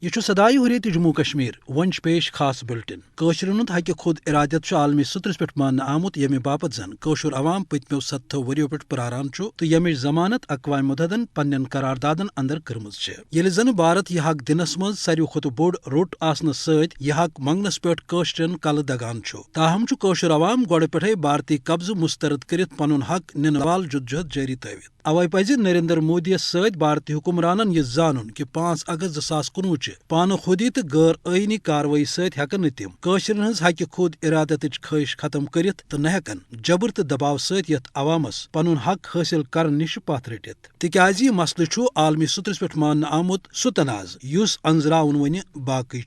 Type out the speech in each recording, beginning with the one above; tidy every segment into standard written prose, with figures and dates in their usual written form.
یہ صدائی حریت جموں کشمیر ون پیش خاص بلٹن قشرن ہند حق خود ارادیت عالمی سطرس پہ ماننے آمت یمہ باپت زن قشر عوام پتمو 70 وریو پہ پراران تو یمچ ضمانت اقوام متحدن پنن قراردادن اندر کرمز یل زن بھارت یہ حق دنس من ساروی کھت بوڑ روٹ آسنس ست یہ حق منگنس پہ قشرن کل دگان تاہم قشر عوام گوڑ پہ بھارتی قبضہ مسترد کرت پن حق نن وال جدوجہد جاری تھوت اوے پز نریندر مودی ست بھارتی حکمرانن یہ زانن کہ 5 اگست 2019 پانہ خودی تو غیر آئینی کاروٲیی ست ہیکن تم قشرن ہز حق خود ارادت خواہش ختم کرت تو نہ ہیکن جبر تو دباؤ ست یت عوامس پن حق حاصل کرنے نش پتھ رٹت تکیاز یہ مسئلہ عالمی سطرس پہ ماننے آمت سہ تنازع اس انزراون ون باقی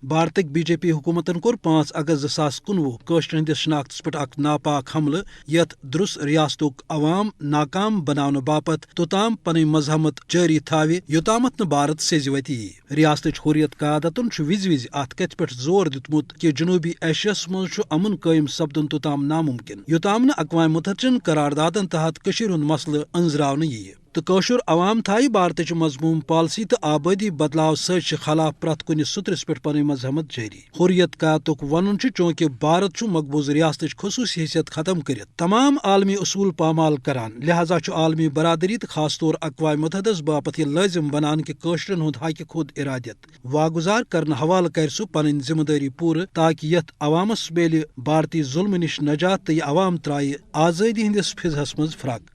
بھارتک بی جے پی حکومتن کور 5 اگست 2019 قشر ہندس شناختس پہ اخ ناپاک حملہ یت درس ریاستک عوام ناکام بنانے باپت توتام پن مزاحمت جاری تھاوِ یوتامت بھارت سیزِ وتی ریاست حریت قیادتن وز وز ات کت پہ زور دتمت کہ جنوبی ایشیاس مز امن قائم سپدن توتام ناممکن یوتام اقوام متحدچن قراردادن تحت کشیر ہند مسئلہ انزراونہ یی تو قشر عوام تھائی بھارتچ مضموم پالسی تو آبادی بدلاو ست خلاف پرت کن سطرس پہ پن مزاحمت جاری حریت قیادتک ون چونکہ بھارت مقبوض ریاست خصوصی حیثیت ختم کرت تمام عالمی اصول پامال کران لہذا عالمی برادری تو خاص طور اقوام متحدس باپت یہ لازم بنان کہ قشرن ہند حق خود ارادیت واگزار کرنے حوالہ کر سہ پن ذمہ داری پور تاکہ یت عوامس میلہ بھارتی ظلم نش نجات تو یہ عوام ترائے آزادی ہندس فضحس مز فرق